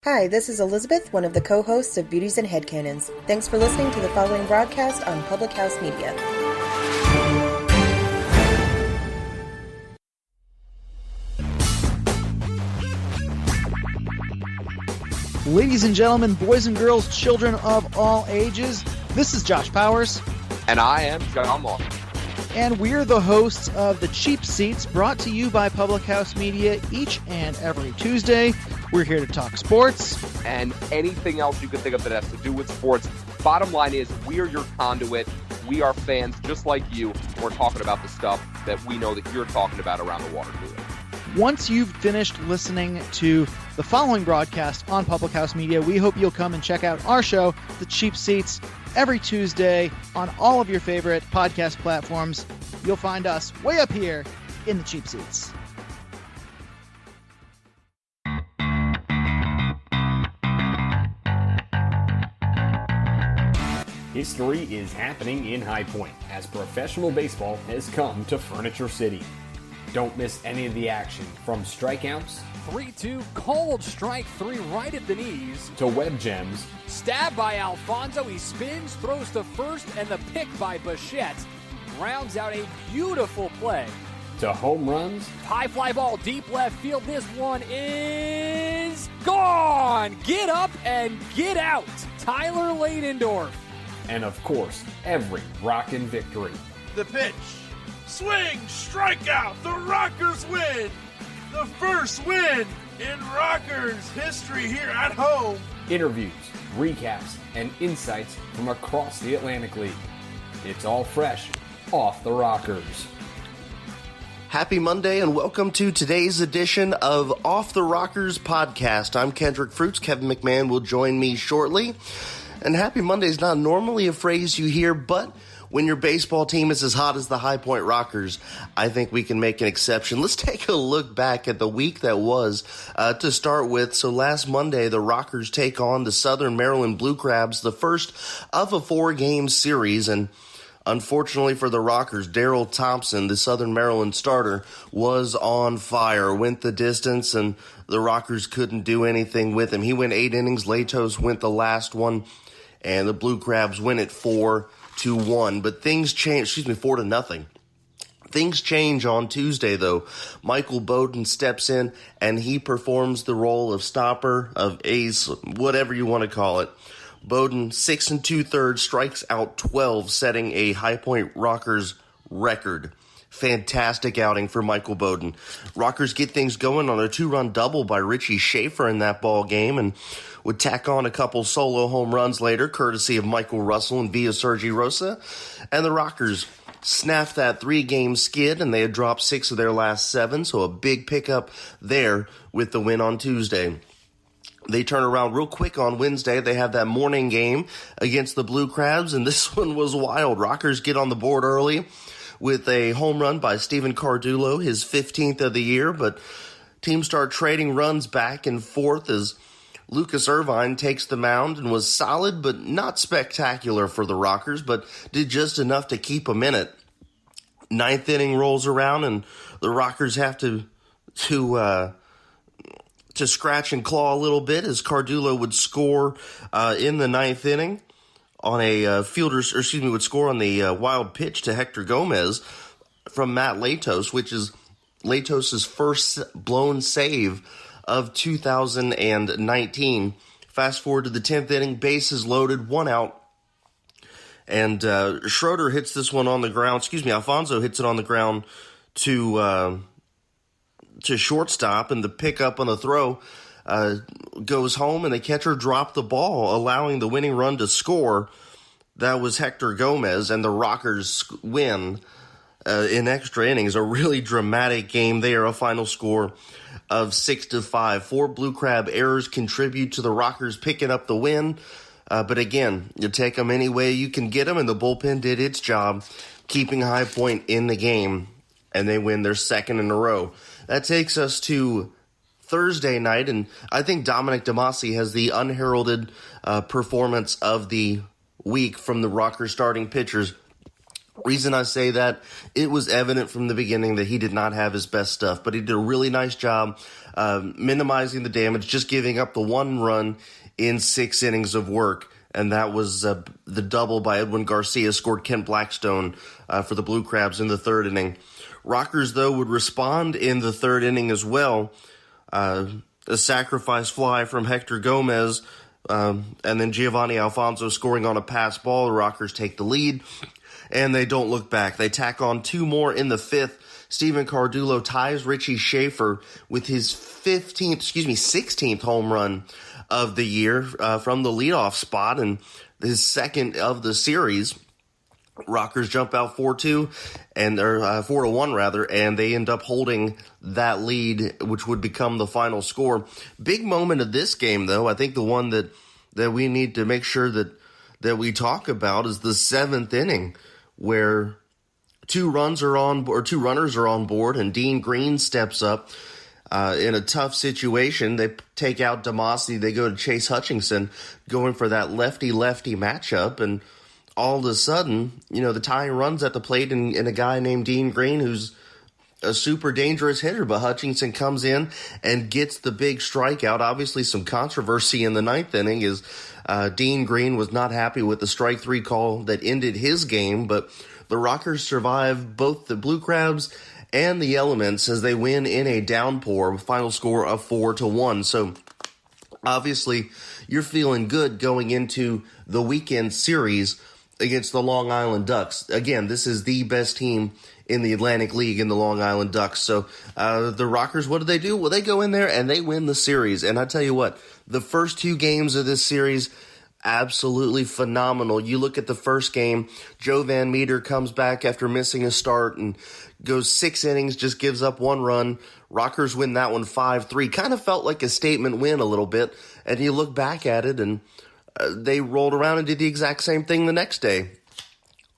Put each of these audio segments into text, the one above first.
Hi, this is Elizabeth, one of the co-hosts of Beauties and Headcanons. Thanks for listening to the following broadcast on Public House Media. Ladies and gentlemen, boys and girls, children of all ages, this is Josh Powers. And I am John Moss. And we're the hosts of The Cheap Seats, brought to you by Public House Media each and every Tuesday. We're here to talk sports. And anything else you can think of that has to do with sports. Bottom line is, we are your conduit. We are fans just like you. We're talking about the stuff that we know that you're talking about around the water cooler. Once you've finished listening to the following broadcast on Public House Media, we hope you'll come and check out our show, The Cheap Seats, every Tuesday on all of your favorite podcast platforms. You'll find us way up here in the cheap seats. History is happening in High Point as professional baseball has come to Furniture City. Don't miss any of the action, from strikeouts, 3-2 cold strike 3 right at the knees, to web gems, stabbed by Alfonso, he spins, throws to first, and the pick by Bichette rounds out a beautiful play, to home runs, high fly ball deep left field. This one is gone. Get up and get out, Tyler Ladendorf. And of course, every rockin' victory. The pitch, swing, strikeout, the Rockers win! The first win in Rockers history here at home. Interviews, recaps, and insights from across the Atlantic League. It's all fresh off the Rockers. Happy Monday and welcome to today's edition of Off the Rockers podcast. I'm Kendrick Fruits. Kevin McMahon will join me shortly. And Happy Monday is not normally a phrase you hear, but when your baseball team is as hot as the High Point Rockers, I think we can make an exception. Let's take a look back at the week that was to start with. So last Monday, the Rockers take on the Southern Maryland Blue Crabs, the first of a 4-game series. And unfortunately for the Rockers, Daryl Thompson, the Southern Maryland starter, was on fire, went the distance, and the Rockers couldn't do anything with him. He went 8 innings. Latos went the last one, and the Blue Crabs win it 4-1. But things change, 4-0. Things change on Tuesday, though. Michael Bowden steps in, and he performs the role of stopper, of ace, whatever you want to call it. Bowden, 6 2/3, strikes out 12, setting a High Point Rockers record. Fantastic outing for Michael Bowden. Rockers get things going on a 2-run double by Richie Shaffer in that ball game, and would tack on a couple solo home runs later, courtesy of Michael Russell and via Sergi Rosa. And the Rockers snapped that 3-game skid, and they had dropped 6 of their last 7, so a big pickup there with the win on Tuesday. They turn around real quick on Wednesday. They have that morning game against the Blue Crabs, and this one was wild. Rockers get on the board early with a home run by Steven Cardullo, his 15th of the year, but teams start trading runs back and forth as Lucas Irvine takes the mound and was solid but not spectacular for the Rockers, but did just enough to keep them in it. 9th inning rolls around, and the Rockers have to scratch and claw a little bit as Cardullo would score in the 9th inning on a would score on the wild pitch to Hector Gomez from Matt Latos, which is Latos' first blown save of 2019. Fast forward to the 10th inning, bases loaded, 1 out, and Schroeder hits this one on the ground. Alfonso hits it on the ground to shortstop, and the pickup on the throw goes home, and the catcher dropped the ball, allowing the winning run to score. That was Hector Gomez, and the Rockers win in extra innings. A really dramatic game there, a final score of 6-5. 4 Blue Crab errors contribute to the Rockers picking up the win. But again, you take them any way you can get them, and the bullpen did its job, keeping High Point in the game, and they win their 2nd in a row. That takes us to Thursday night, and I think Dominic DeMasi has the unheralded performance of the week from the Rockers starting pitchers. Reason I say that, it was evident from the beginning that he did not have his best stuff, but he did a really nice job minimizing the damage, just giving up the one run in 6 innings of work, and that was the double by Edwin Garcia, scored Kent Blackstone for the Blue Crabs in the 3rd inning. Rockers, though, would respond in the 3rd inning as well. A sacrifice fly from Hector Gomez, and then Giovanni Alfonso scoring on a pass ball. The Rockers take the lead, and they don't look back. They tack on 2 more in the 5th. Steven Cardullo ties Richie Shaffer with his 16th home run of the year from the leadoff spot, and his 2nd of the series. Rockers jump out 4-2 and 4-1 rather, and they end up holding that lead, which would become the final score. Big moment of this game, though. I think the one that we need to make sure that we talk about is the 7th inning, where 2 runners are on board, and Dean Green steps up in a tough situation. They take out Damasi. They go to Chase Hutchinson, going for that lefty-lefty matchup, and all of a sudden, the tying runs at the plate, and a guy named Dean Green, who's a super dangerous hitter, but Hutchinson comes in and gets the big strikeout. Obviously, some controversy in the 9th inning is Dean Green was not happy with the strike 3 call that ended his game, but the Rockers survive both the Blue Crabs and the Elements as they win in a downpour with final score of 4-1. So obviously, you're feeling good going into the weekend series against the Long Island Ducks. Again, this is the best team in the Atlantic League in the Long Island Ducks. So the Rockers, what do? Well, they go in there and they win the series. And I tell you what, the first 2 games of this series, absolutely phenomenal. You look at the first game, Joe Van Meter comes back after missing a start and goes 6 innings, just gives up 1 run. Rockers win that one 5-3. Kind of felt like a statement win a little bit. And you look back at it, and they rolled around and did the exact same thing the next day.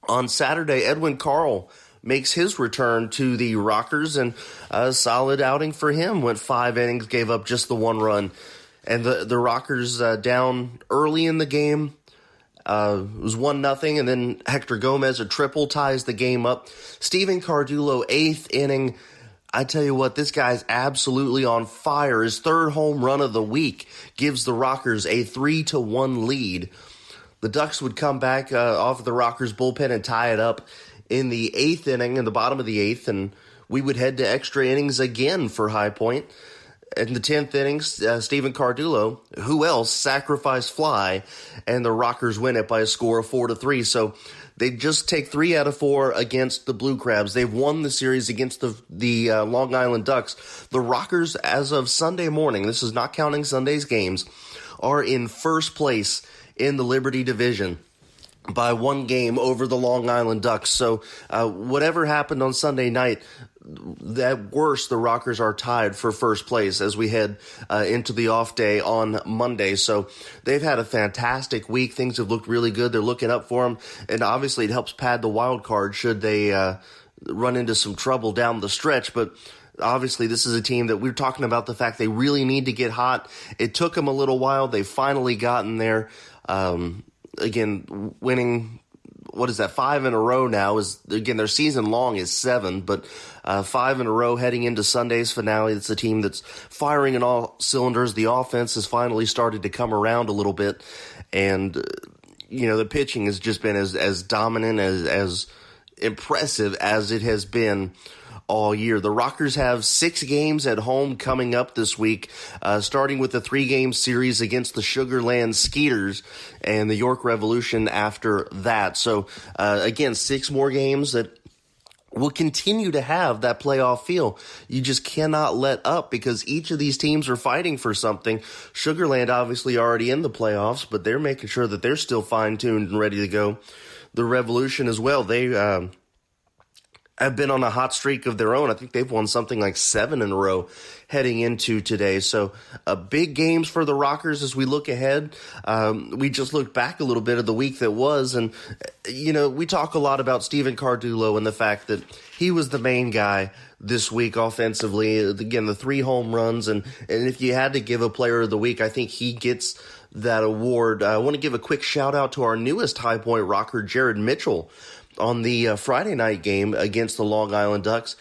On Saturday, Edwin Carl makes his return to the Rockers, and a solid outing for him. Went 5 innings, gave up just the 1 run. And the Rockers down early in the game. It was 1-0, and then Hector Gomez, a triple, ties the game up. Steven Cardullo, 8th inning. I tell you what, this guy's absolutely on fire. His 3rd home run of the week gives the Rockers a 3-1 lead. The Ducks would come back off of the Rockers bullpen and tie it up in the 8th inning, in the bottom of the 8th, and we would head to extra innings again for High Point. In the 10th inning, Steven Cardullo, who else, sacrifice fly, and the Rockers win it by a score of 4-3. So they just take 3 out of 4 against the Blue Crabs. They've won the series against the Long Island Ducks. The Rockers, as of Sunday morning, this is not counting Sunday's games, are in first place in the Liberty Division by 1 game over the Long Island Ducks. So whatever happened on Sunday night, at worst, the Rockers are tied for first place as we head into the off day on Monday. So they've had a fantastic week. Things have looked really good. They're looking up for them. And obviously it helps pad the wild card should they run into some trouble down the stretch. But obviously this is a team that we're talking about the fact they really need to get hot. It took them a little while. They've finally gotten there. Again, winning, 5 in a row now is, again, their season long is 7, but 5 in a row heading into Sunday's finale. It's a team that's firing in all cylinders. The offense has finally started to come around a little bit, and, the pitching has just been as dominant, as impressive as it has been all year. The Rockers have 6 games at home coming up this week, starting with the 3-game series against the Sugar Land Skeeters and the York Revolution after that. So, again, 6 more games that will continue to have that playoff feel. You just cannot let up because each of these teams are fighting for something. Sugar Land obviously already in the playoffs, but they're making sure that they're still fine-tuned and ready to go. The Revolution as well, they have been on a hot streak of their own. I think they've won something like 7 in a row heading into today. So big games for the Rockers as we look ahead. We just looked back a little bit of the week that was, and, we talk a lot about Steven Cardullo and the fact that he was the main guy this week offensively. Again, the 3 home runs, and if you had to give a player of the week, I think he gets that award. I want to give a quick shout out to our newest High Point Rocker, Jared Mitchell. on the Friday night game against the Long Island Ducks.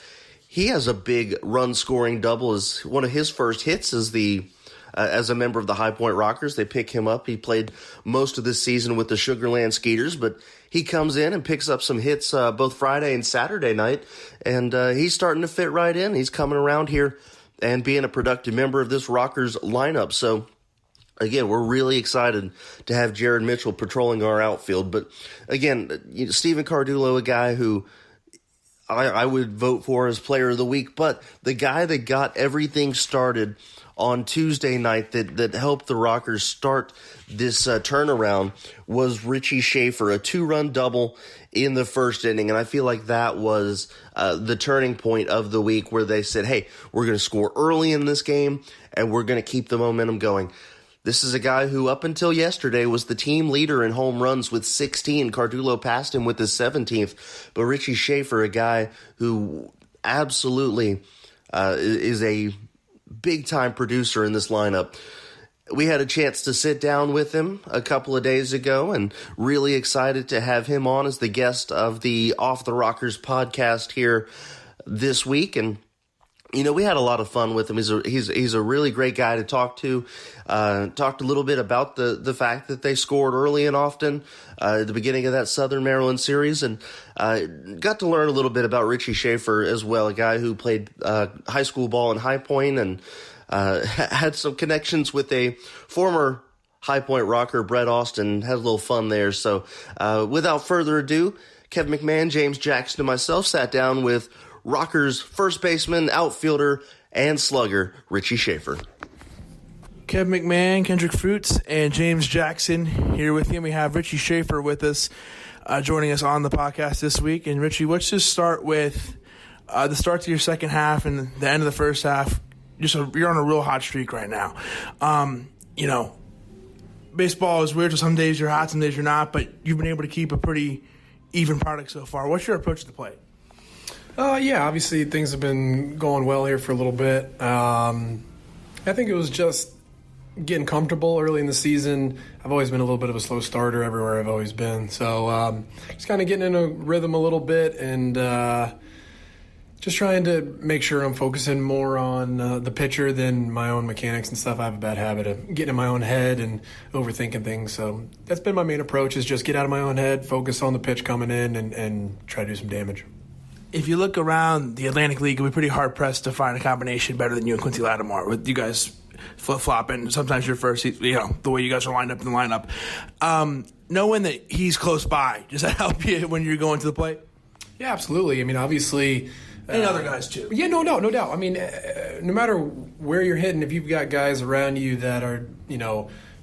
He has a big run-scoring double as one of his first hits as a member of the High Point Rockers. They pick him up. He played most of this season with the Sugarland Skeeters, but he comes in and picks up some hits both Friday and Saturday night, and he's starting to fit right in. He's coming around here and being a productive member of this Rockers lineup. So, again, we're really excited to have Jared Mitchell patrolling our outfield. But, again, Stephen Cardullo, a guy who I would vote for as player of the week, but the guy that got everything started on Tuesday night that helped the Rockers start this turnaround was Richie Shaffer, a 2-run double in the first inning. And I feel like that was the turning point of the week where they said, hey, we're going to score early in this game and we're going to keep the momentum going. This is a guy who up until yesterday was the team leader in home runs with 16. Cardullo passed him with his 17th. But Richie Shaffer, a guy who absolutely is a big-time producer in this lineup. We had a chance to sit down with him a couple of days ago and really excited to have him on as the guest of the Off the Rockers podcast here this week. And we had a lot of fun with him. He's a really great guy to talk to. Talked a little bit about the fact that they scored early and often at the beginning of that Southern Maryland series, and got to learn a little bit about Richie Shaffer as well, a guy who played high school ball in High Point and had some connections with a former High Point Rocker, Brett Austin. Had a little fun there. So without further ado, Kevin McMahon, James Jackson, and myself sat down with Rockers first baseman, outfielder, and slugger, Richie Shaffer. Kevin McMahon, Kendrick Fruits, and James Jackson here with you. We have Richie Shaffer with us, joining us on the podcast this week. And Richie, let's just start with the start to your second half and the end of the first half. You're on a real hot streak right now. Baseball is weird, so some days you're hot, some days you're not, but you've been able to keep a pretty even product so far. What's your approach to the plate? Yeah, obviously things have been going well here for a little bit. I think it was just getting comfortable early in the season. I've always been a little bit of a slow starter everywhere I've always been. So just kind of getting in a rhythm a little bit and just trying to make sure I'm focusing more on the pitcher than my own mechanics and stuff. I have a bad habit of getting in my own head and overthinking things. So that's been my main approach, is just get out of my own head, focus on the pitch coming in, and try to do some damage. If you look around the Atlantic League, it'll be pretty hard-pressed to find a combination better than you and Quincy Lattimore, with you guys flip-flopping. Sometimes you're first, the way you guys are lined up in the lineup. Knowing that he's close by, does that help you when you're going to the plate? Yeah, absolutely. I mean, obviously... and other guys, too. Yeah, no doubt. I mean, no matter where you're hitting, if you've got guys around you that are,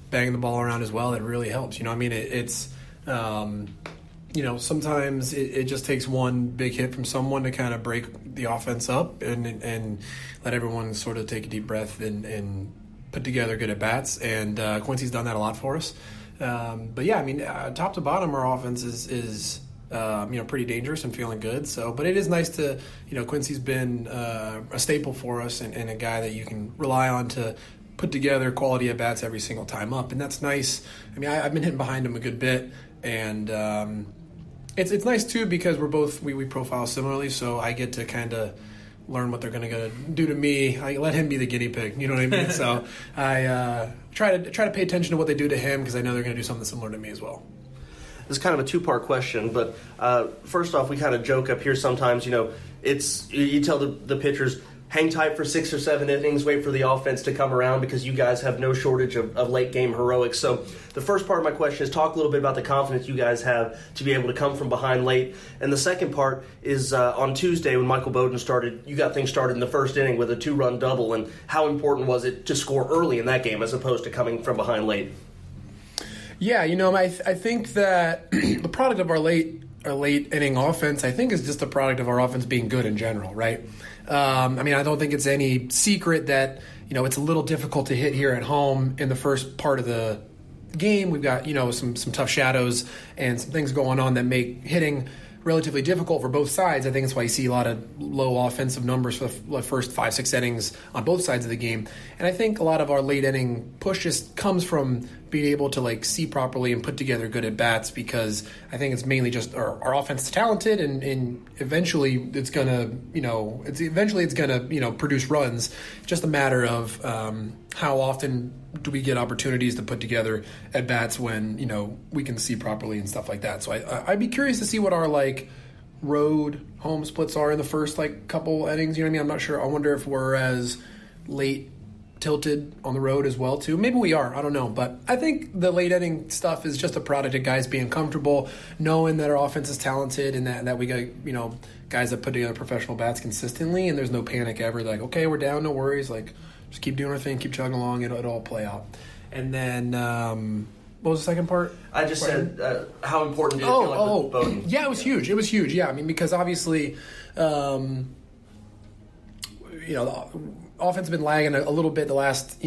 banging the ball around as well, it really helps. I mean, it's... sometimes it just takes one big hit from someone to kind of break the offense up and let everyone sort of take a deep breath and put together good at-bats. And Quincy's done that a lot for us. But, yeah, I mean, top to bottom, our offense is pretty dangerous and feeling good. So, but it is nice to, Quincy's been a staple for us and a guy that you can rely on to put together quality at-bats every single time up. And that's nice. I mean, I've been hitting behind him a good bit. And it's nice too because we profile similarly, so I get to kind of learn what they're going to do to me. I let him be the guinea pig, you know what I mean? So I try to pay attention to what they do to him because I know they're going to do something similar to me as well. This is kind of a two-part question, but first off, we kind of joke up here sometimes. It's you tell the pitchers, hang tight for 6 or 7 innings, wait for the offense to come around because you guys have no shortage of late-game heroics. So the first part of my question is talk a little bit about the confidence you guys have to be able to come from behind late. And the second part is on Tuesday when Michael Bowden started, you got things started in the first inning with a 2-run double, and how important was it to score early in that game as opposed to coming from behind late? Yeah, I think that the product of our late inning offense, I think, is just a product of our offense being good in general, right? I mean, I don't think it's any secret that, it's a little difficult to hit here at home in the first part of the game. We've got, some tough shadows and some things going on that make hitting relatively difficult for both sides. I think that's why you see a lot of low offensive numbers for the first 5-6 innings on both sides of the game. And I think a lot of our late inning push just comes from being able to like see properly and put together good at bats, because I think it's mainly just our offense is talented, and eventually it's gonna produce runs. Just a matter of how often do we get opportunities to put together at bats when we can see properly and stuff like that. So I'd be curious to see what our like road home splits are in the first like couple innings. You know what I mean? I'm not sure. I wonder if we're as late tilted on the road as well too. Maybe we are, I don't know, but I think the late inning stuff is just a product of guys being comfortable, knowing that our offense is talented, and that we got guys that put together professional bats consistently, and there's no panic ever. Like, okay, we're down, no worries, like just keep doing our thing, keep chugging along, it'll all play out. And then what was the second part? I just said how important did it feel like with Bowden? Yeah, it was huge. It was huge. Yeah, I mean, because obviously the offense has been lagging a little bit the last,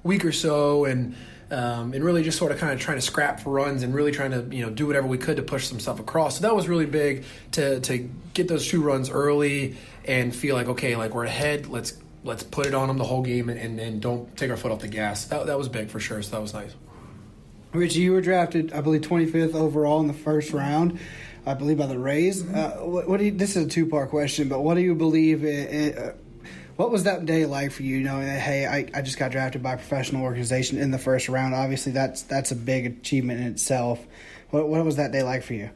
week or so, and really just sort of kind of trying to scrap for runs and really trying to, do whatever we could to push some stuff across. So that was really big to get those 2 runs early and feel like, okay, like we're ahead, let's put it on them the whole game and don't take our foot off the gas. That was big for sure, so that was nice. Richie, you were drafted, I believe, 25th overall in the first round, I believe, by the Rays. This is a 2-part question, but what do you believe what was that day like for you, knowing that, hey, I just got drafted by a professional organization in the first round? Obviously, that's a big achievement in itself. What was that day like for you?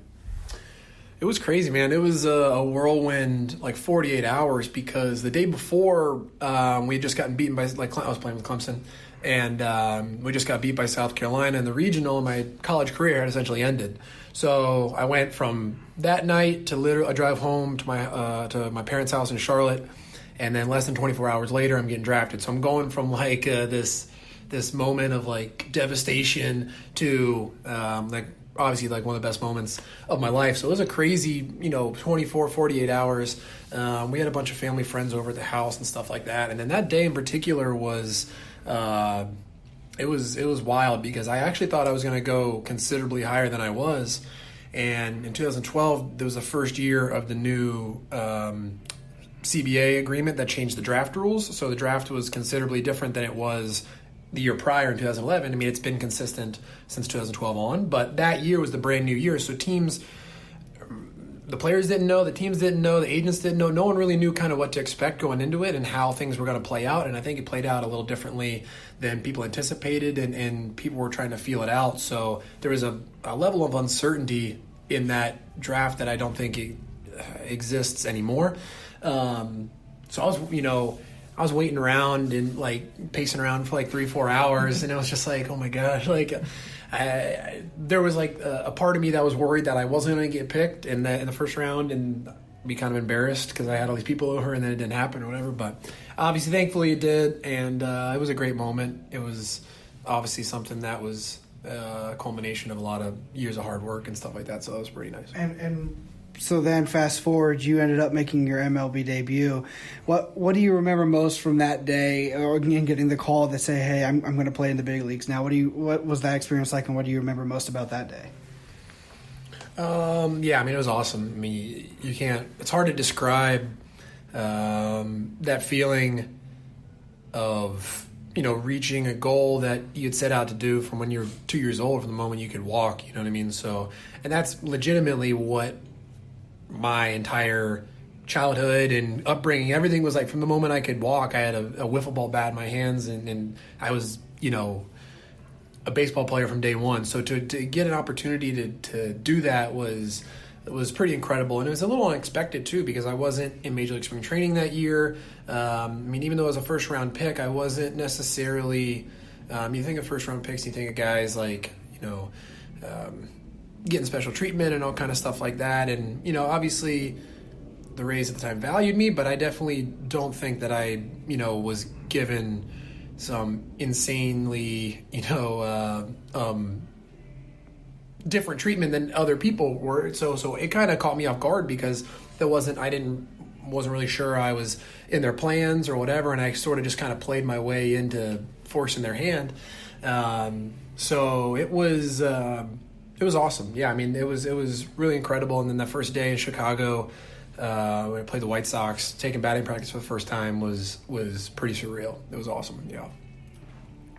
It was crazy, man. It was a whirlwind, like 48 hours, because the day before we had just gotten beaten by, I was playing with Clemson, and we just got beat by South Carolina in the regional, and my college career had essentially ended. So I went from that night to literally a drive home to my parents' house in Charlotte. And then less than 24 hours later, I'm getting drafted. So I'm going from like this moment of like devastation to obviously like one of the best moments of my life. So it was a crazy, 24, 48 hours. We had a bunch of family friends over at the house and stuff like that. And then that day in particular was it was wild, because I actually thought I was going to go considerably higher than I was. And in 2012, there was the first year of the new CBA agreement that changed the draft rules. So the draft was considerably different than it was the year prior in 2011. I mean, it's been consistent since 2012 on, but that year was the brand new year. So teams, the players didn't know, the teams didn't know, the agents didn't know. No one really knew kind of what to expect going into it and how things were going to play out. And I think it played out a little differently than people anticipated, and people were trying to feel it out. So there was a level of uncertainty in that draft that I don't think exists anymore. So I was waiting around and like pacing around for like 3-4 hours, and it was just like, oh my gosh, like there was like a part of me that was worried that I wasn't going to get picked in the first round and be kind of embarrassed because I had all these people over and then it didn't happen or whatever. But obviously, thankfully it did, and it was a great moment. It was obviously something that was a culmination of a lot of years of hard work and stuff like that. So that was pretty nice. And so then fast forward, you ended up making your MLB debut. What do you remember most from that day, or getting the call that say, hey, I'm going to play in the big leagues now? What was that experience like, and what do you remember most about that day? Yeah, I mean, it was awesome. I mean, it's hard to describe that feeling of, reaching a goal that you had set out to do from when you were 2 years old, from the moment you could walk, you know what I mean? So, and that's legitimately what my entire childhood and upbringing, everything was like. From the moment I could walk, I had a wiffle ball bat in my hands, and I was, a baseball player from day one. So to get an opportunity to do that was pretty incredible. And it was a little unexpected too, because I wasn't in Major League Spring Training that year. I mean, even though it was a first round pick, I wasn't necessarily, you think of first round picks, you think of guys like, getting special treatment and all kind of stuff like that. And, obviously the Rays at the time valued me, but I definitely don't think that I, was given some insanely, different treatment than other people were. So it kind of caught me off guard, because wasn't really sure I was in their plans or whatever. And I sort of just kind of played my way into forcing their hand. So it was awesome. Yeah. I mean, it was really incredible. And then the first day in Chicago, when I played the White Sox, taking batting practice for the first time was pretty surreal. It was awesome. Yeah.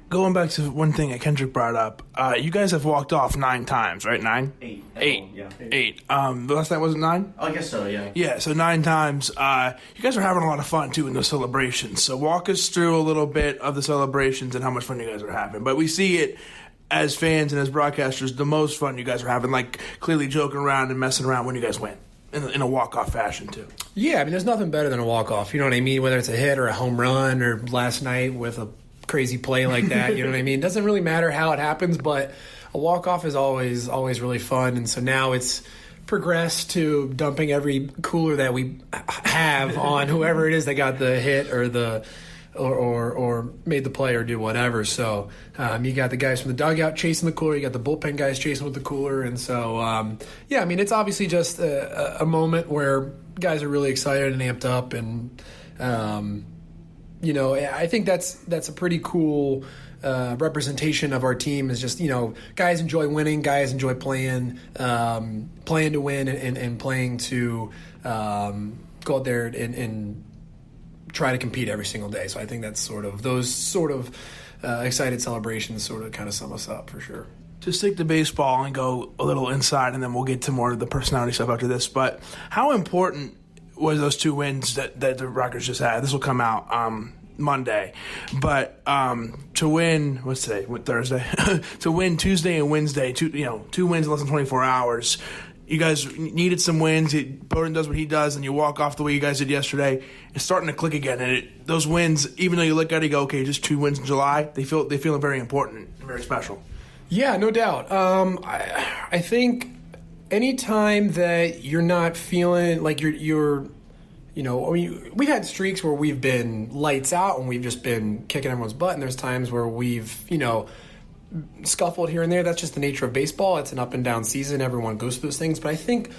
going back to one thing that Kendrick brought up, you guys have walked off 9 times, right? 9? 8. Yeah. 8. The last night wasn't 9? I guess so, yeah. Yeah, so 9 times. You guys are having a lot of fun, too, in those celebrations. So walk us through a little bit of the celebrations and how much fun you guys are having. But we see it as fans and as broadcasters, the most fun you guys are having, like clearly joking around and messing around when you guys win. In a walk-off fashion, too. Yeah, I mean, there's nothing better than a walk-off. You know what I mean? Whether it's a hit or a home run or last night with a crazy play like that, you know what I mean? It doesn't really matter how it happens, but a walk-off is always really fun. And so now it's progressed to dumping every cooler that we have on whoever it is that got the hit or the or made the play or did whatever. So you got the guys from the dugout chasing the cooler, you got the bullpen guys chasing with the cooler, and so yeah, I mean, it's obviously just a moment where guys are really excited and amped up, and you know, I think that's a pretty cool representation of our team. Is just, you know, guys enjoy winning, guys enjoy playing to win, and playing to go out there and try to compete every single day. So I think that's those excited celebrations sort of kind of sum us up for sure. To stick to baseball and go a little inside, and then we'll get to more of the personality stuff after this. But how important was those 2 wins that the Rockers just had? This will come out Monday, but to win, what's today? Thursday? To win Tuesday and Wednesday, 2 wins in less than 24 hours. You guys needed some wins. Bowden does what he does, and you walk off the way you guys did yesterday. It's starting to click again, and those wins, even though you look at it, you go, okay, just 2 wins in July. They feel very important and very special. Yeah, no doubt. I think anytime that you're not feeling like you're you know, I mean, we've had streaks where we've been lights out and we've just been kicking everyone's butt, and there's times where we've, you know, scuffled here and there. That's just the nature of baseball. It's an up and down season. Everyone goes through those things. But I think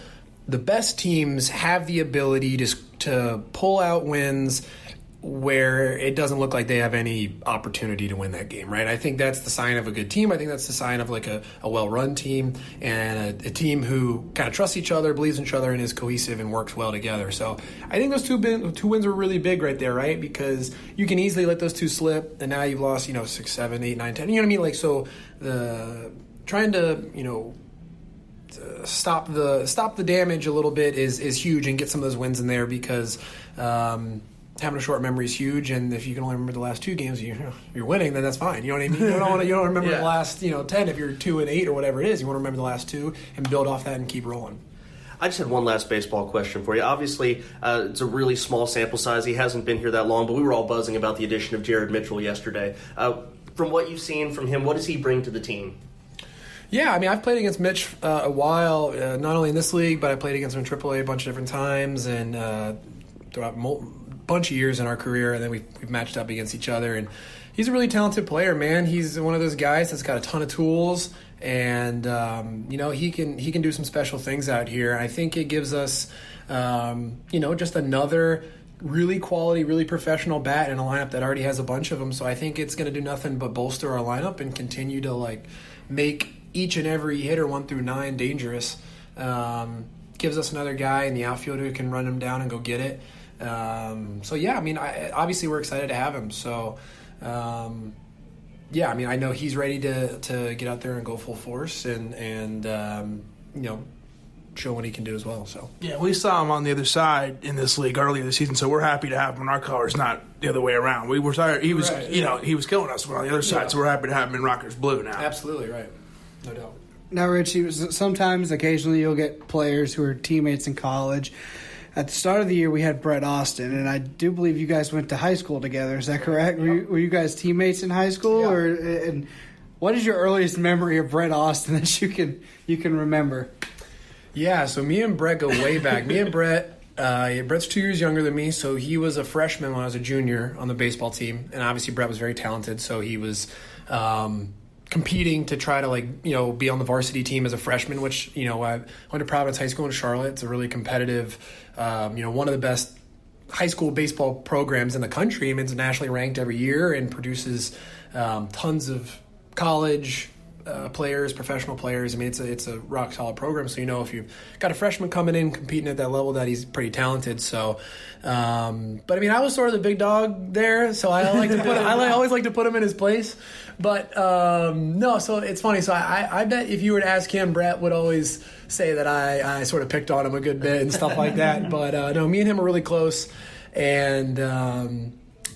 the best teams have the ability to pull out wins where it doesn't look like they have any opportunity to win that game, right? I think that's the sign of a good team. I think that's the sign of like a well-run team and a team who kind of trusts each other, believes in each other, and is cohesive and works well together. So I think those two wins were really big right there, right? Because you can easily let those 2 slip, and now you've lost, 6, 7, 8, 9, 10. You know what I mean? Like, so trying to, stop the damage a little bit is huge, and get some of those wins in there, because having a short memory is huge, and if you can only remember the last 2 games you're winning, then that's fine. You know what I mean? You don't remember the last 10 if you're 2-8 or whatever it is. You want to remember the last 2 and build off that and keep rolling. I just had one last baseball question for you. Obviously, it's a really small sample size. He hasn't been here that long, but we were all buzzing about the addition of Jared Mitchell yesterday. From what you've seen from him, what does he bring to the team? Yeah, I mean, I've played against Mitch a while, not only in this league, but I played against him in AAA a bunch of different times, and throughout bunch of years in our career, and then we've matched up against each other. And he's a really talented player, man. He's one of those guys that's got a ton of tools, and he can do some special things out here. I think it gives us just another really quality, really professional bat in a lineup that already has a bunch of them. So I think it's going to do nothing but bolster our lineup and continue to make each and every hitter 1 through 9 dangerous. Gives us another guy in the outfield who can run him down and go get it. So yeah, I mean, obviously we're excited to have him. So, yeah, I mean, I know he's ready to get out there and go full force and show what he can do as well. So yeah, we saw him on the other side in this league earlier this season. So we're happy to have him in our colors, not the other way around. We were tired. He was, right, he was killing us on the other side. Yeah. So we're happy to have him in Rockers blue now. Absolutely right, no doubt. Now, Richie, sometimes, occasionally, you'll get players who are teammates in college. At the start of the year, we had Brett Austin, and I do believe you guys went to high school together. Is that correct? Were you guys teammates in high school? Yeah. And what is your earliest memory of Brett Austin that you can remember? Yeah, so me and Brett go way back. Me and Brett, Brett's 2 years younger than me, so he was a freshman when I was a junior on the baseball team, and obviously Brett was very talented, so he was competing to try to be on the varsity team as a freshman, which I went to Providence High School in Charlotte. It's a really competitive, one of the best high school baseball programs in the country. I mean, it's nationally ranked every year and produces tons of college players, professional players. I mean, it's a rock solid program. So if you've got a freshman coming in competing at that level, that he's pretty talented. So, but I mean, I was sort of the big dog there, so I always like to put him in his place. But no, so it's funny. So I bet if you were to ask him, Brett would always say that I sort of picked on him a good bit and stuff like that. But no, me and him are really close. And I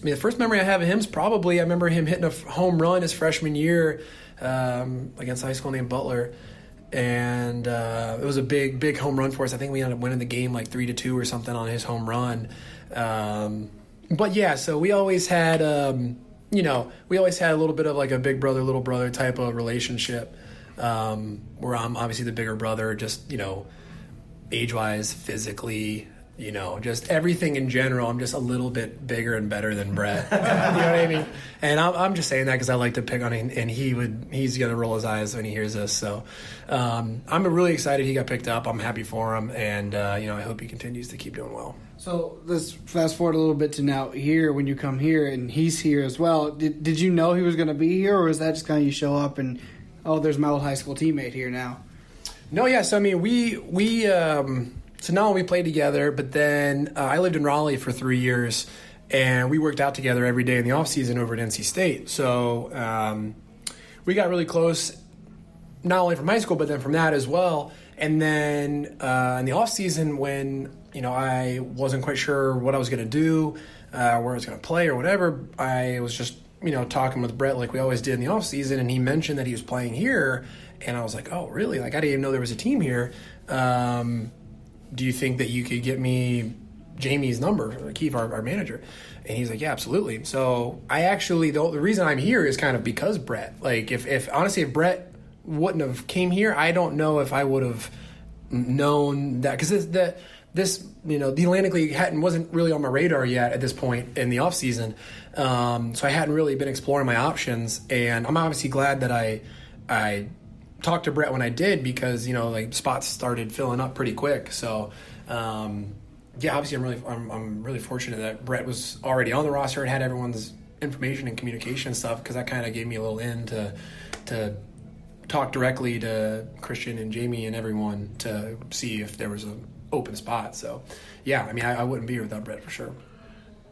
mean, the first memory I have of him is probably I remember him hitting a home run his freshman year against a high school named Butler. And it was a big home run for us. I think we ended up winning the game like 3-2 or something on his home run. But yeah, so we always had, we always had a little bit of like a big brother, little brother type of relationship, where I'm obviously the bigger brother, just, age-wise, physically, just everything in general. I'm just a little bit bigger and better than Brett. You know what I mean? And I'm just saying that because I like to pick on him, and he's going to roll his eyes when he hears this. So I'm really excited he got picked up. I'm happy for him, and I hope he continues to keep doing well. So let's fast forward a little bit to now here when you come here and he's here as well. Did you know he was going to be here, or was that just kind of you show up and, oh, there's my old high school teammate here now? No, yeah. So I mean, we so now we played together, but then I lived in Raleigh for 3 years, and we worked out together every day in the off season over at NC State. So we got really close, not only from high school, but then from that as well. And then in the off season, when I wasn't quite sure what I was going to do, where I was going to play or whatever, I was just talking with Brett like we always did in the off season, and he mentioned that he was playing here, and I was like, oh really? Like I didn't even know there was a team here. Do you think that you could get me Jamie's number, Keith, our manager? And he's like, yeah, absolutely. So I actually, the reason I'm here is kind of because Brett. Like if honestly, if Brett wouldn't have came here, I don't know if I would have known that, because the Atlantic League wasn't really on my radar yet at this point in the off season. So I hadn't really been exploring my options, and I'm obviously glad that I talked to Brett when I did, because spots started filling up pretty quick. So obviously I'm really fortunate that Brett was already on the roster and had everyone's information and communication stuff, because that kind of gave me a little in to talk directly to Christian and Jamie and everyone to see if there was an open spot. So yeah, I mean, I wouldn't be here without Brett for sure.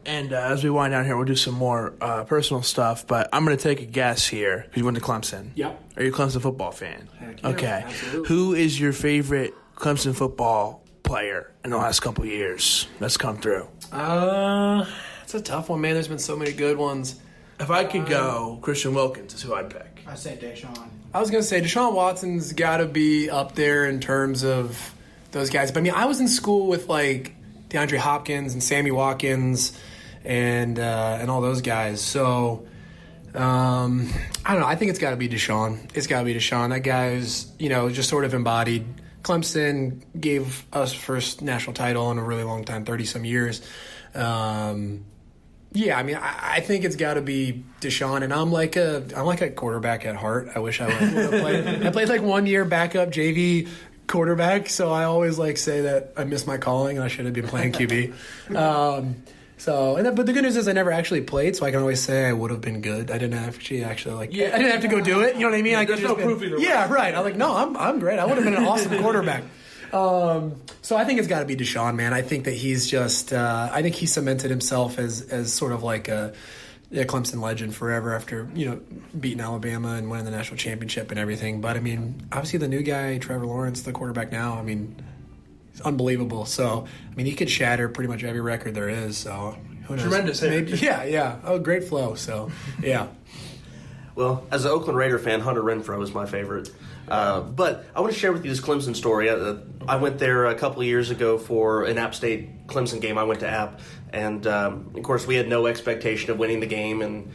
And as we wind down here, we'll do some more personal stuff, but I'm going to take a guess here, because you went to Clemson. Yep. Are you a Clemson football fan? Heck yeah, okay. Absolutely. Who is your favorite Clemson football player in the last couple of years that's come through? It's a tough one, man. There's been so many good ones. If I could go, Christian Wilkins is who I'd pick. I say Deshaun. I was going to say Deshaun Watson's got to be up there in terms of those guys. But I mean, I was in school with like DeAndre Hopkins and Sammy Watkins and all those guys. So I don't know. I think it's got to be Deshaun. It's got to be Deshaun. That guy's just sort of embodied. Clemson gave us first national title in a really long time, 30-some years. Yeah, I mean, I think it's got to be Deshaun, and I'm like a quarterback at heart. I wish I would have played. I played like 1 year backup JV quarterback, so I always say that I missed my calling and I should have been playing QB. But the good news is I never actually played, so I can always say I would have been good. I didn't actually I didn't have to go do it. You know what I mean? There's no proof either way. Yeah, right. I'm like, no, I'm great. I would have been an awesome quarterback. So I think it's got to be Deshaun, man. I think that he's just I think he cemented himself as sort of like a Clemson legend forever after, beating Alabama and winning the national championship and everything. But I mean, obviously the new guy, Trevor Lawrence, the quarterback now, I mean, he's unbelievable. So, I mean, he could shatter pretty much every record there is. So, who knows? Tremendous. Maybe, yeah. Oh, great flow. So, yeah. Well, as an Oakland Raider fan, Hunter Renfrow is my favorite. But I want to share with you this Clemson story. I went there a couple of years ago for an App State Clemson game. I went to App, and of course we had no expectation of winning the game. And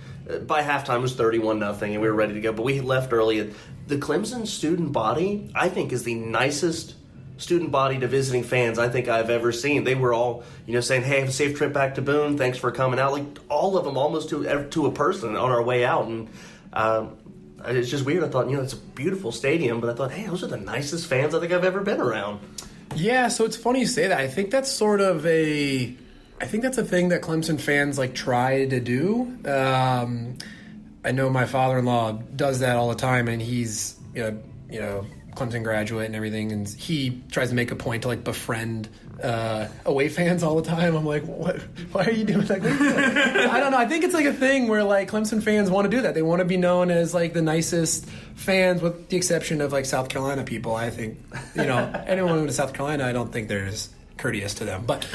by halftime it was 31-0, and we were ready to go. But we had left early. The Clemson student body, I think, is the nicest student body to visiting fans I think I've ever seen. They were all, saying, "Hey, have a safe trip back to Boone. Thanks for coming out." Like all of them, almost to a person on our way out, and. It's just weird. I thought, it's a beautiful stadium, but I thought, hey, those are the nicest fans I think I've ever been around. Yeah, so it's funny you say that. I think that's sort of I think that's a thing that Clemson fans try to do. I know my father-in-law does that all the time, and he's Clemson graduate and everything, and he tries to make a point to like befriend away fans all the time. I'm like, what? Why are you doing that? I don't know. I think it's like a thing where like Clemson fans want to do that. They want to be known as like the nicest fans, with the exception of like South Carolina people. I think anyone who went to South Carolina, I don't think they're as courteous to them. But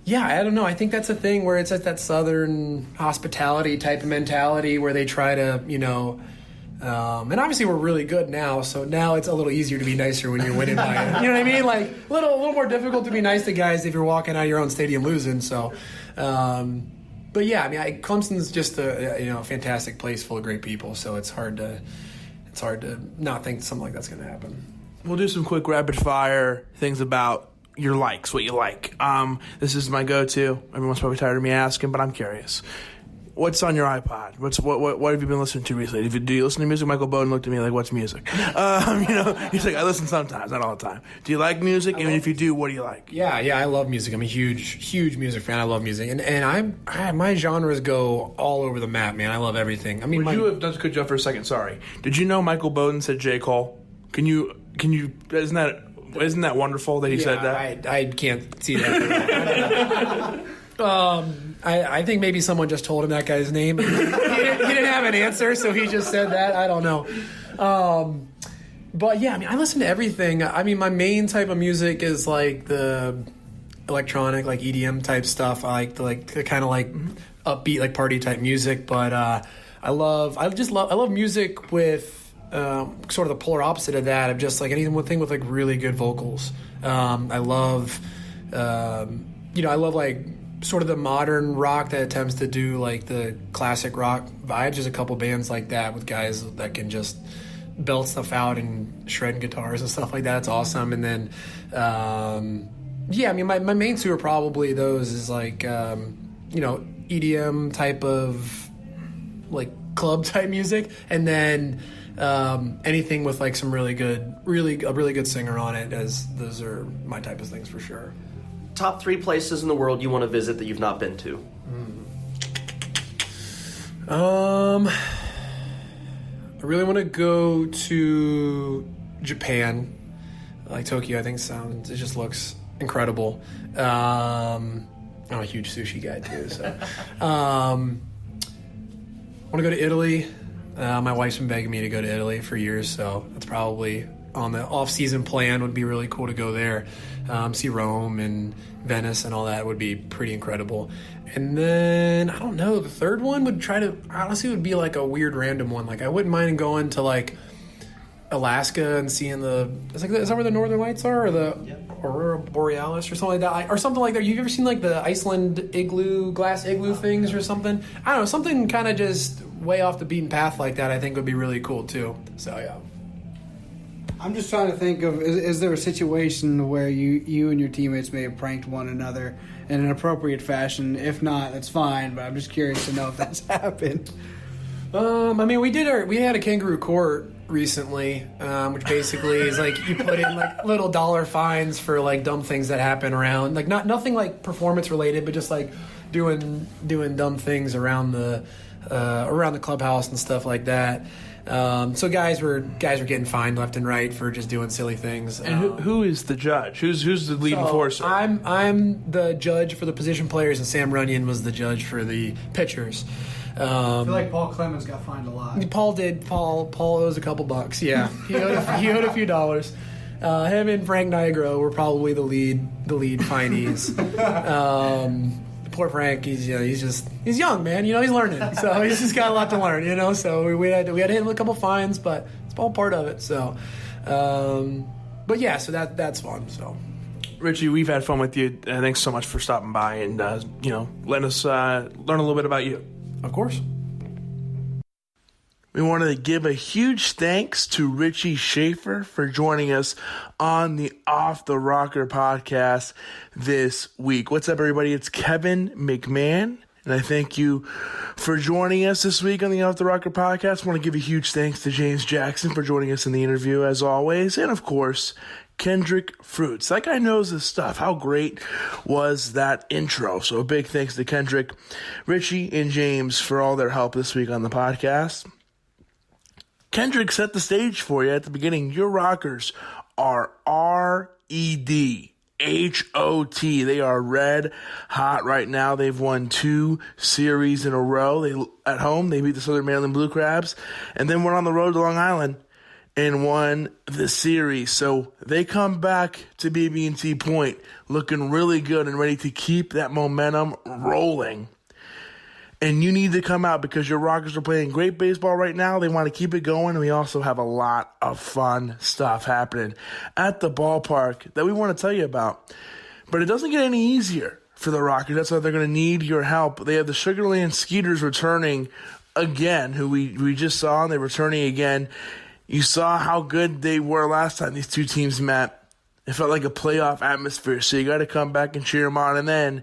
yeah, I don't know. I think that's a thing where it's like that Southern hospitality type of mentality where they try to and obviously we're really good now, so now it's a little easier to be nicer when you're winning by it. You know what I mean? Like a little more difficult to be nice to guys if you're walking out of your own stadium losing. So, but yeah, I mean, Clemson's just a fantastic place full of great people. So it's hard to not think something like that's going to happen. We'll do some quick rapid fire things about your likes, what you like. This is my go-to. Everyone's probably tired of me asking, but I'm curious. What's on your iPod? What have you been listening to recently? Do you listen to music? Michael Bowden looked at me like, "What's music?" He's like, "I listen sometimes, not all the time." Do you like music? And if you do, what do you like? Yeah, I love music. I'm a huge music fan. I love music, and my genres go all over the map, man. I love everything. I mean, you have done a good job for a second. Sorry. Did you know Michael Bowden said J. Cole? Can you? Isn't that wonderful that he said that? I can't see that. I think maybe someone just told him that guy's name. He didn't have an answer, so he just said that. I don't know. But yeah, I mean, I listen to everything. I mean, my main type of music is like the electronic, like EDM type stuff. I like the kind of like upbeat, like party type music. But I love music with sort of the polar opposite of that, of just like anything with like really good vocals. I love like sort of the modern rock that attempts to do like the classic rock vibes. There's a couple bands like that with guys that can just belt stuff out and shred guitars and stuff like that. It's awesome. And then I mean, my main two are probably those, is like EDM type of like club type music, and then anything with like some really good singer on it, as those are my type of things for sure. Top 3 places in the world you want to visit that you've not been to? I really want to go to Japan, like Tokyo. I think it just looks incredible. I'm a huge sushi guy too, so I want to go to Italy. My wife's been begging me to go to Italy for years, so that's probably on the off-season plan. Would be really cool to go there, see Rome and Venice and all that. Would be pretty incredible. And then I don't know, the third one would be like a weird random one. Like I wouldn't mind going to like Alaska and seeing is that where the Northern Lights are, or the Aurora Borealis or something like that, or something like that. You've ever seen like the Iceland glass igloo things or something? I don't know, something kind of just way off the beaten path like that. I think would be really cool too. So yeah. I'm just trying to think of, is there a situation where you and your teammates may have pranked one another in an appropriate fashion? If not, that's fine, but I'm just curious to know if that's happened. I mean, we had a kangaroo court recently, which basically is like you put in like little dollar fines for like dumb things that happen around, like nothing like performance related, but just like doing dumb things around the clubhouse and stuff like that. So guys were getting fined left and right for just doing silly things. And who is the judge? Who's the lead enforcer? I'm the judge for the position players, and Sam Runyon was the judge for the pitchers. I feel like Paul Clemens got fined a lot. Paul owes a couple bucks. Yeah, he owed a few dollars. Him and Frank Nigro were probably the lead finees. Poor Frank, he's young, man. He's learning, so he's just got a lot to learn. So we had to hit him with a couple fines, but it's all part of it. So, but yeah, so that's fun. So, Richie, we've had fun with you. Thanks so much for stopping by and letting us learn a little bit about you. Of course. We wanted to give a huge thanks to Richie Shaffer for joining us on the Off the Rocker podcast this week. What's up, everybody? It's Kevin McMahon, and I thank you for joining us this week on the Off the Rocker podcast. I want to give a huge thanks to James Jackson for joining us in the interview, as always, and of course, Kendrick Fruits. That guy knows his stuff. How great was that intro? So a big thanks to Kendrick, Richie, and James for all their help this week on the podcast. Kendrick set the stage for you at the beginning. Your Rockers are REDHOT. They are red hot right now. They've won 2 series in a row. At home, they beat the Southern Maryland Blue Crabs, and then went on the road to Long Island and won the series. So they come back to BB&T Point looking really good and ready to keep that momentum rolling. And you need to come out because your Rockers are playing great baseball right now. They want to keep it going, and we also have a lot of fun stuff happening at the ballpark that we want to tell you about. But it doesn't get any easier for the Rockers. That's why they're going to need your help. They have the Sugar Land Skeeters returning again, who we just saw, and they're returning again. You saw how good they were last time these two teams met. It felt like a playoff atmosphere, so you got to come back and cheer them on. And then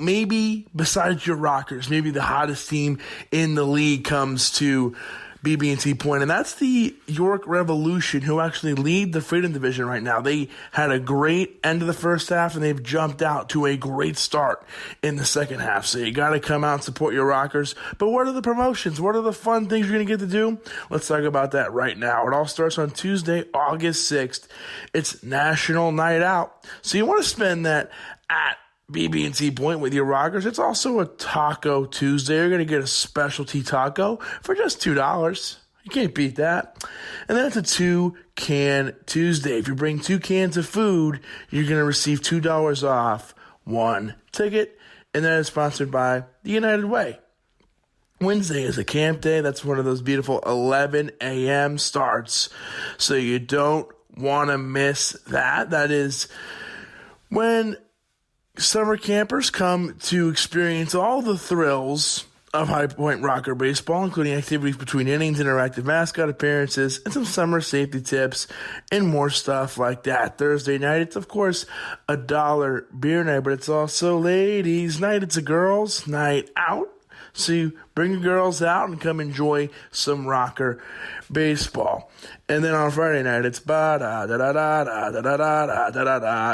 maybe besides your Rockers, maybe the hottest team in the league comes to BB&T Point, and that's the York Revolution, who actually lead the Freedom Division right now. They had a great end of the first half, and they've jumped out to a great start in the second half. So you got to come out and support your Rockers. But what are the promotions? What are the fun things you're going to get to do? Let's talk about that right now. It all starts on Tuesday, August 6th. It's National Night Out. So you want to spend that at BB&T Point with your Rockers. It's also a Taco Tuesday. You're going to get a specialty taco for just $2. You can't beat that. And then it's a 2-can Tuesday. If you bring 2 cans of food, you're going to receive $2 off 1 ticket. And that is sponsored by the United Way. Wednesday is a camp day. That's one of those beautiful 11 a.m. starts. So you don't want to miss that. That is when summer campers come to experience all the thrills of High Point Rocker baseball, including activities between innings, interactive mascot appearances, and some summer safety tips, and more stuff like that. Thursday night, it's, of course, a $1 beer night, but it's also ladies' night. It's a girls' night out. So you bring your girls out and come enjoy some Rocker baseball. And then on Friday night, it's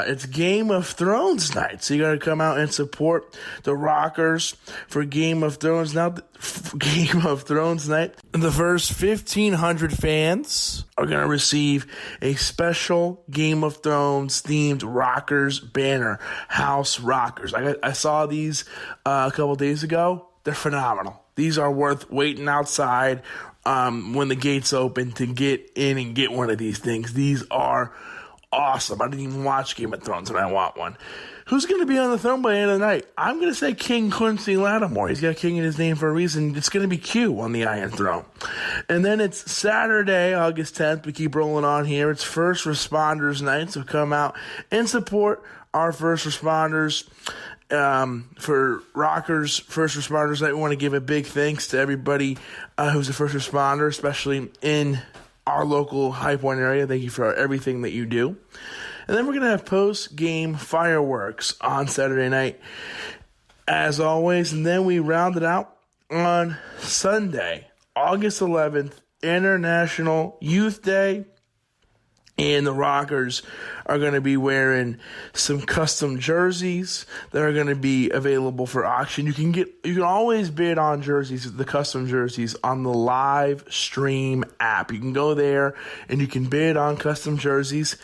it's Game of Thrones night. So you got to come out and support the Rockers for Game of Thrones. Now, Game of Thrones night, the first 1,500 fans are going to receive a special Game of Thrones themed Rockers banner, House Rockers. I saw these a couple days ago. They're phenomenal. These are worth waiting outside when the gates open to get in and get one of these things. These are awesome. I didn't even watch Game of Thrones and I want one. Who's going to be on the throne by the end of the night? I'm going to say King Quincy Lattimore. He's got King in his name for a reason. It's going to be Q on the Iron Throne. And then it's Saturday, August 10th. We keep rolling on here. It's First Responders Night, so come out and support our first responders. For Rockers First Responders Night, we want to give a big thanks to everybody who's a first responder, especially in our local High Point area. Thank you for everything that you do. And then we're going to have post-game fireworks on Saturday night, as always. And then we round it out on Sunday, August 11th, International Youth Day. And the Rockers are going to be wearing some custom jerseys that are going to be available for auction. You can always bid on jerseys, the custom jerseys, on the live stream app. You can go there and you can bid on custom jerseys.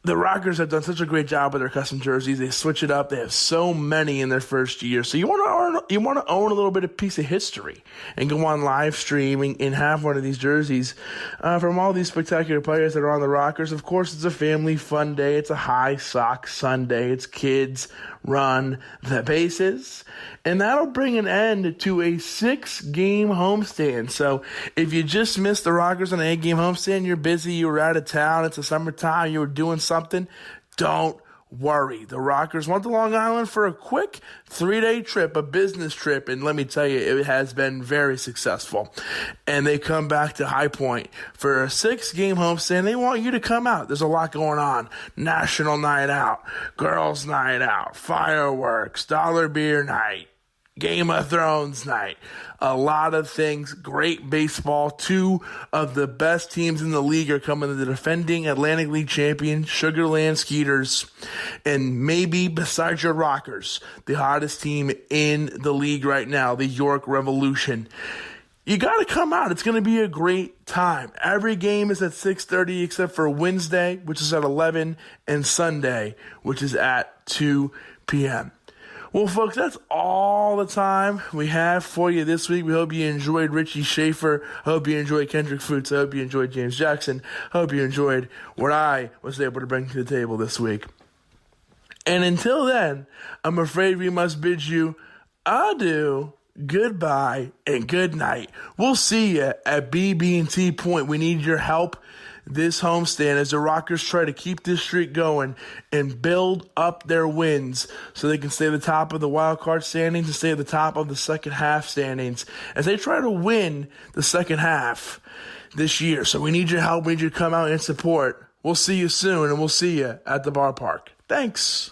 The Rockers have done such a great job with their custom jerseys. They switch it up. They have so many in their first year. So you want to own a little bit of piece of history and go on live streaming and have one of these jerseys from all these spectacular players that are on the Rockers. Of course, it's a family fun day. It's a high sock Sunday. It's kids run the bases. And that'll bring an end to a 6-game homestand. So if you just missed the Rockers on an 8-game homestand, you're busy, you were out of town, it's the summertime, you were doing something, don't worry. The Rockers went to Long Island for a quick 3-day trip, a business trip, and let me tell you, it has been very successful. And they come back to High Point for a 6-game homestand. They want you to come out. There's a lot going on. National Night Out, Girls Night Out, fireworks, $1 beer night, Game of Thrones night. A lot of things. Great baseball. Two of the best teams in the league are coming. The defending Atlantic League champion, Sugar Land Skeeters. And maybe besides your Rockers, the hottest team in the league right now, the York Revolution. You got to come out. It's going to be a great time. Every game is at 6:30 except for Wednesday, which is at 11, and Sunday, which is at 2 p.m. Well, folks, that's all the time we have for you this week. We hope you enjoyed Richie Shaffer. I hope you enjoyed Kendrick Fruits. I hope you enjoyed James Jackson. I hope you enjoyed what I was able to bring to the table this week. And until then, I'm afraid we must bid you adieu, goodbye, and good night. We'll see you at BB&T Point. We need your help this homestand as the Rockers try to keep this streak going and build up their wins so they can stay at the top of the wild card standings and stay at the top of the second half standings as they try to win the second half this year. So we need your help. We need you to come out and support. We'll see you soon, and we'll see you at the ballpark. Thanks.